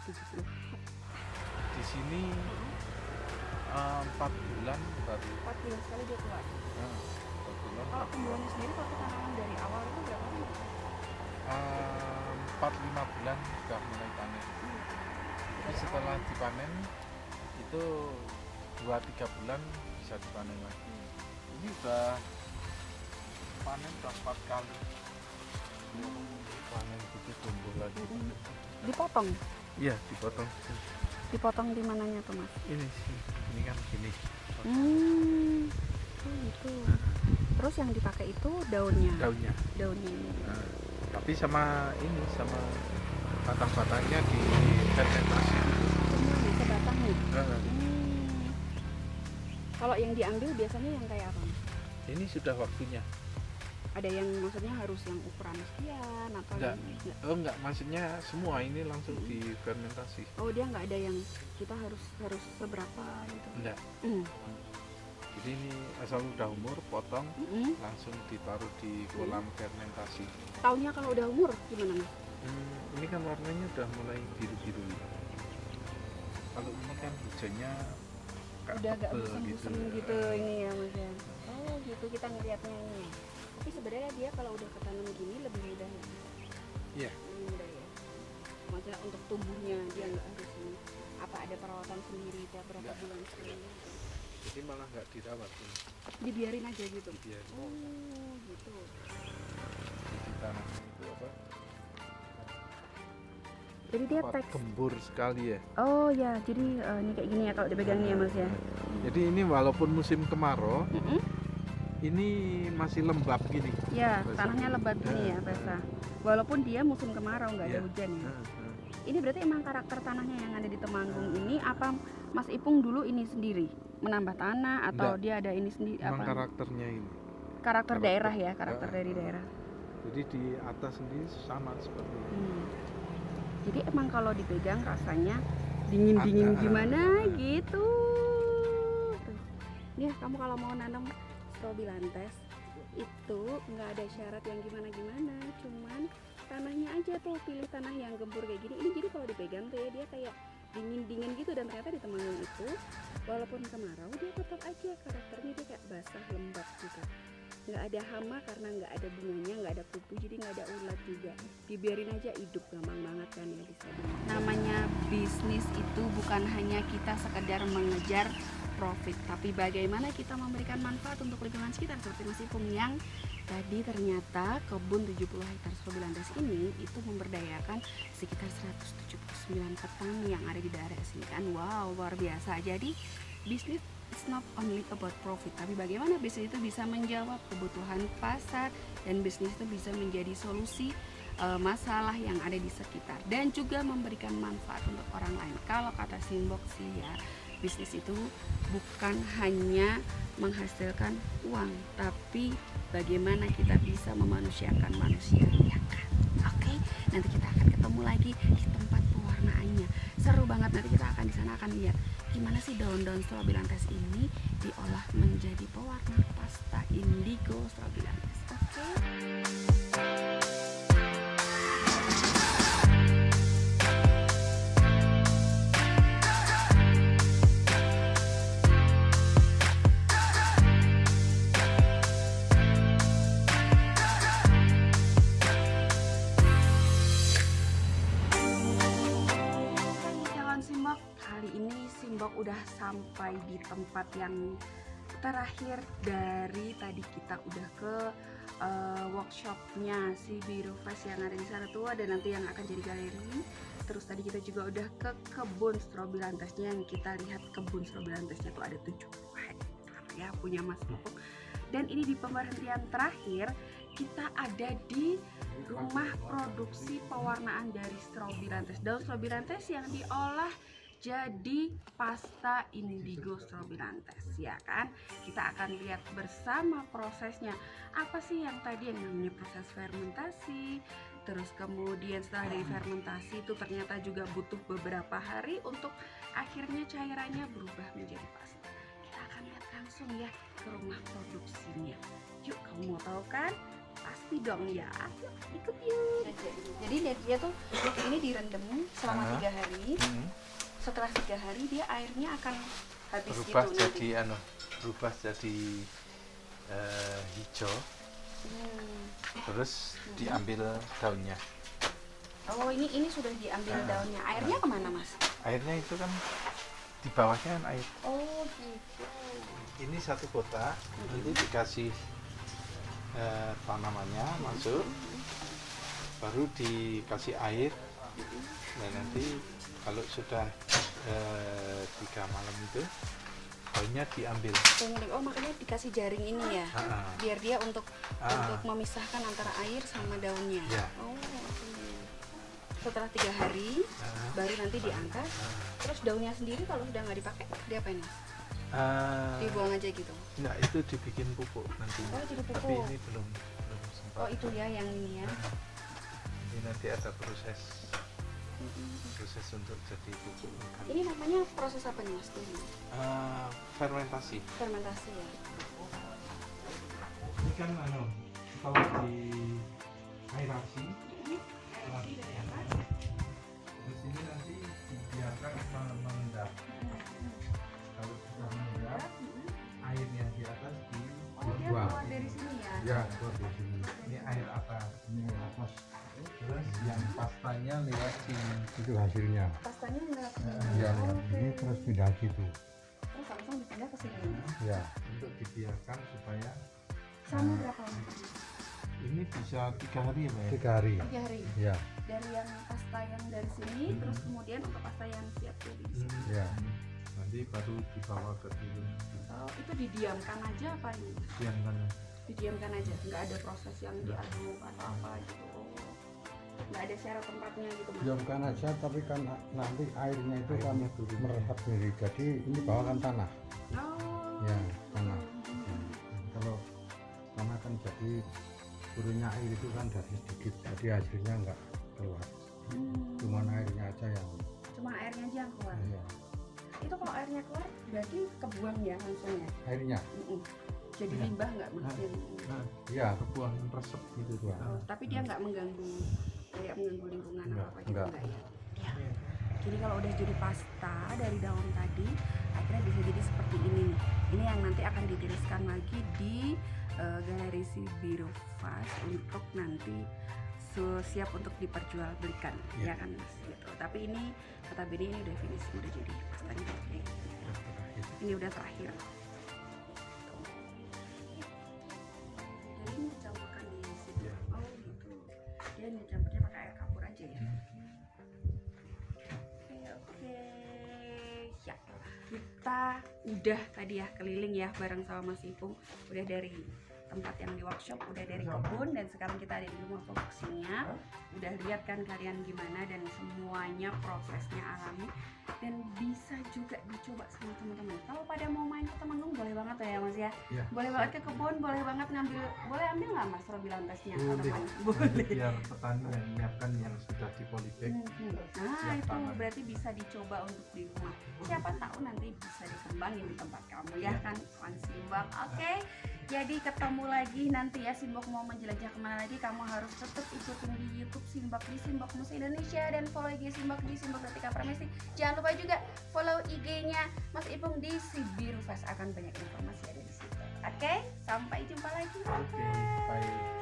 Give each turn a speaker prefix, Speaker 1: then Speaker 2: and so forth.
Speaker 1: 70.
Speaker 2: Di sini 4 bulan baru.
Speaker 1: 4 bulan sekali dia keluar.
Speaker 2: 4 bulan.
Speaker 1: Kalau pembuahannya sendiri kalau tanaman dari awal itu berapa lama?
Speaker 2: 4-5 bulan sudah mulai panen. Tapi setelah dipanen itu 2-3 bulan bisa dipanen lagi. Ini udah panen udah 4 kali. Panen gitu tumbuh lagi.
Speaker 1: Dipotong?
Speaker 2: Iya, dipotong.
Speaker 1: Dipotong di mananya tuh Mas?
Speaker 2: Ini sih, ini kan gini.
Speaker 1: Oh gitu. Terus yang dipakai itu daunnya?
Speaker 2: Daunnya.
Speaker 1: Daunnya ini.
Speaker 2: Nah, tapi sama ini, sama batang-batangnya di fermentasi.
Speaker 1: Semuanya sebatangnya?
Speaker 2: Nah,
Speaker 1: Kalau yang diambil biasanya yang kayak apa?
Speaker 2: ini sudah waktunya.
Speaker 1: Ada yang maksudnya harus yang ukuran sekian atau
Speaker 2: Enggak.
Speaker 1: yang
Speaker 2: Oh enggak, maksudnya semua ini langsung difermentasi.
Speaker 1: Oh dia nggak ada yang kita harus seberapa gitu?
Speaker 2: Enggak.
Speaker 1: Mm.
Speaker 2: Jadi ini asal udah umur potong
Speaker 1: Mm-mm.
Speaker 2: langsung ditaruh di kolam fermentasi.
Speaker 1: Taunya kalau udah umur gimana Mas?
Speaker 2: Ini kan warnanya udah mulai biru-biru. Kalau ini kan hijaunya
Speaker 1: Udah agak
Speaker 2: tebel
Speaker 1: busem-busem gitu ini ya Mas ya. Oh gitu kita ngelihatnya ini. Tapi sebenarnya dia kalau udah ketanam gini lebih mudah ya?
Speaker 2: Iya.
Speaker 1: Lebih mudah ya. Maksudnya untuk tumbuhnya dia nggak harus ini. Apa ada perawatan sendiri tiap berapa
Speaker 2: Nggak.
Speaker 1: bulan sekali?
Speaker 2: Jadi malah nggak dirawat ini.
Speaker 1: Dibiarin aja gitu.
Speaker 2: Dibiarin.
Speaker 1: Oh gitu.
Speaker 2: Jadi tanahnya itu apa?
Speaker 1: Jadi dia
Speaker 2: Apa,
Speaker 1: teks.
Speaker 2: gembur sekali ya.
Speaker 1: Oh ya, jadi ini kayak gini ya kalau dipegang nih ya Mas ya.
Speaker 2: Jadi ini walaupun musim kemarau,
Speaker 1: Mm-mm.
Speaker 2: ini masih lembab gini.
Speaker 1: Ya,
Speaker 2: Basah.
Speaker 1: tanahnya lebat gini ya, basah. Walaupun dia musim kemarau nggak ada
Speaker 2: Iya.
Speaker 1: hujan ya.
Speaker 2: Nah.
Speaker 1: Ini berarti emang karakter tanahnya yang ada di Temanggung ini apa Mas Ipung dulu ini sendiri menambah tanah atau
Speaker 2: Enggak.
Speaker 1: dia ada ini sendiri
Speaker 2: Memang
Speaker 1: apa?
Speaker 2: karakternya ini.
Speaker 1: Karakter daerah ya, karakter
Speaker 2: Ya.
Speaker 1: dari daerah.
Speaker 2: Jadi di atas sendiri sama seperti ini.
Speaker 1: Jadi emang kalau dipegang rasanya dingin-dingin
Speaker 2: Ada.
Speaker 1: gimana gitu. Tuh. Ya, kamu kalau mau nanam strobilantes itu nggak ada syarat yang gimana-gimana, cuman tanahnya aja tuh pilih tanah yang gembur kayak gini. Ini jadi kalau dipegang tuh ya dia kayak dingin-dingin gitu dan ternyata di Temanggung itu walaupun kemarau dia tetap aja karakternya dia kayak basah lembab gitu. Nggak ada hama karena nggak ada bunganya, nggak ada kupu, jadi nggak ada ulat juga. Dibiarin aja hidup, gampang banget kan ya bisa. Namanya bisnis itu bukan hanya kita sekedar mengejar profit, tapi bagaimana kita memberikan manfaat untuk lingkungan sekitar seperti Mas Ipung yang tadi ternyata kebun 70 hektar strobilantes ini itu memberdayakan sekitar 179 petani yang ada di daerah sini kan. Wow, luar biasa. Jadi bisnis it's not only about profit, tapi bagaimana bisnis itu bisa menjawab kebutuhan pasar dan bisnis itu bisa menjadi solusi masalah yang ada di sekitar dan juga memberikan manfaat untuk orang lain. Kalau kata Simbok sih ya, bisnis itu bukan hanya menghasilkan uang, tapi bagaimana kita bisa memanusiakan manusia, ya kan? Oke, nanti kita akan ketemu lagi di tempat pewarnaannya. Seru banget, nanti kita akan di sana akan lihat gimana sih daun-daun strobilantes ini diolah menjadi pewarna pasta indigo strobilantes. Oke. Simbok, kali ini Simbok udah sampai di tempat yang terakhir dari tadi kita udah ke workshopnya si Biru Fest yang ada di sana tuh, ada nanti yang akan jadi galeri. Terus tadi kita juga udah ke kebun strobilantesnya yang kita lihat kebun strobilantesnya tuh ada 7 hektar ya punya Mas Ipung. Dan ini di pemberhentian terakhir kita ada di rumah produksi pewarnaan dari strobilantes, daun strobilantes yang diolah jadi pasta indigo strobilantes ya kan. Kita akan lihat bersama prosesnya apa sih yang tadi yang namanya proses fermentasi, terus kemudian setelah dari fermentasi itu ternyata juga butuh beberapa hari untuk akhirnya cairannya berubah menjadi pasta. Kita akan lihat langsung ya ke rumah produksinya. Yuk, kamu mau tahu kan? Pasti dong ya. Yuk, ikut yuk. Jadi dia tuh ini direndam selama 3 hari. Setelah 3 hari dia airnya akan habis
Speaker 2: Berubah
Speaker 1: gitu
Speaker 2: jadi
Speaker 1: nanti.
Speaker 2: berubah jadi hijau. Terus diambil daunnya.
Speaker 1: Oh ini sudah diambil daunnya. Airnya kemana Mas?
Speaker 2: Airnya itu kan di bawahnya kan air.
Speaker 1: Oh gitu.
Speaker 2: Ini 1 kotak, nanti dikasih tanamannya masuk, baru dikasih air. Nah nanti kalau sudah 3 malam itu daunnya diambil.
Speaker 1: Oh makanya dikasih jaring ini ya, biar dia untuk memisahkan antara air sama daunnya.
Speaker 2: Ya.
Speaker 1: Oh oke. Setelah 3 hari baru nanti diangkat. Terus daunnya sendiri kalau sudah nggak dipakai diapain Mas? Dibuang aja gitu.
Speaker 2: Enggak, itu dibikin pupuk nanti.
Speaker 1: Oh jadi pupuk.
Speaker 2: Tapi ini belum sempat.
Speaker 1: Oh itu ya yang ini ya.
Speaker 2: Ini nanti ada proses untuk jadi pupuk ikan.
Speaker 1: Ini namanya proses apa nih Mas?
Speaker 2: Fermentasi.
Speaker 1: Fermentasi ya.
Speaker 2: Ini kan kalau di aerasi, terus ini nanti dibiarkan mengendap. Kalau sudah mengendap, airnya di atas
Speaker 1: Oh dia keluar dari sini ya.
Speaker 2: Ya, keluar dari sini. Ini air atas. Ini air atas. Terus yang pastanya lewat sini.
Speaker 3: Itu hasilnya.
Speaker 1: Pastanya enggak.
Speaker 3: Ya,
Speaker 1: Oh,
Speaker 3: ini
Speaker 1: oke.
Speaker 3: terus pindah situ.
Speaker 1: Terus langsung dipindah ke sini.
Speaker 3: Ya,
Speaker 2: Untuk dibiarkan supaya
Speaker 1: Sama berapa lama?
Speaker 2: ini bisa 3 hari ya, Mbak?
Speaker 3: 3 hari.
Speaker 1: 3 hari.
Speaker 3: Ya,
Speaker 1: Dari yang pasta yang dari sini, terus kemudian untuk pasta yang siap jadi di sini.
Speaker 3: ya.
Speaker 2: Nanti baru dibawa ke dulu.
Speaker 1: Oh, itu didiamkan aja apa ini?
Speaker 2: Diamkan.
Speaker 1: Didiamkan aja, nggak ada proses yang diaduk atau apa gitu. Oh. Nggak ada syarat tempatnya gitu Mas.
Speaker 3: Diamkan aja, tapi kan nanti airnya itu kan
Speaker 2: Airnya turun.
Speaker 3: meresap sendiri. Jadi ini bawah kan tanah.
Speaker 1: Oh.
Speaker 3: Ya, tanah. Kalau tanah kan jadi turunnya air itu kan dari sedikit, jadi hasilnya nggak keluar. Cuman airnya aja yang.
Speaker 1: Cuma airnya aja yang keluar.
Speaker 3: Ya.
Speaker 1: Itu kalau airnya keluar berarti kebuang ya langsung ya.
Speaker 3: Airnya.
Speaker 1: Jadi
Speaker 2: Ya.
Speaker 1: limbah nggak Mas?
Speaker 2: Nah,
Speaker 3: Ya,
Speaker 2: kebuang resep gitu.
Speaker 3: Ya.
Speaker 1: Oh, tapi dia nggak mengganggu kayak mengganggu lingkungan
Speaker 2: Nggak,
Speaker 1: atau apa gitu
Speaker 3: nggak.
Speaker 1: nggak ya? Ya. Jadi kalau udah jadi pasta dari daun tadi, akhirnya bisa jadi seperti ini nih. Ini yang nanti akan ditiriskan lagi di galeri Sibirufas untuk nanti siap untuk diperjualbelikan, ya kan Mas? Gitu. Tapi ini kata Beni ini udah finish, udah jadi pastanya. Oke. Ini udah terakhir. Jadi ini dicampurkan di situ.
Speaker 2: Ya.
Speaker 1: Oh gitu. Dia dicampurnya pakai air kapur aja ya. Oke. Ya. Kita udah tadi ya keliling ya bareng sama Mas Ipung. Udah dari tempat yang di workshop, udah dari kebun, dan sekarang kita ada di rumah produksinya. Udah lihat kan kalian gimana, dan semuanya prosesnya alami dan bisa juga dicoba sama teman-teman. Kalau pada mau main ke Temanggung boleh banget ya Mas ya.
Speaker 2: Ya.
Speaker 1: Boleh banget ke kebun, boleh banget ngambil, boleh ambil nggak Mas Robilantesnya?
Speaker 2: Boleh.
Speaker 1: Boleh.
Speaker 2: Biar petani yang menyiapkan yang sudah di polybag.
Speaker 1: Nah
Speaker 2: Siap
Speaker 1: itu
Speaker 2: tanam.
Speaker 1: berarti bisa dicoba untuk di rumah. Siapa tahu nanti bisa dikembangin di tempat kamu ya
Speaker 2: Ya.
Speaker 1: kan, Wan Simbok. Oke. Jadi ketemu lagi nanti ya. Simbok mau menjelajah kemana lagi, kamu harus tetap ikutin di YouTube Simbok di Simbok Musi Indonesia, dan follow IG Simbok di Simbok Datika Pramesti. Jangan lupa juga follow IG-nya Mas Ipung di Sibirufas, akan banyak informasi ada di situ. Oke, sampai jumpa lagi.
Speaker 2: Oke, baik.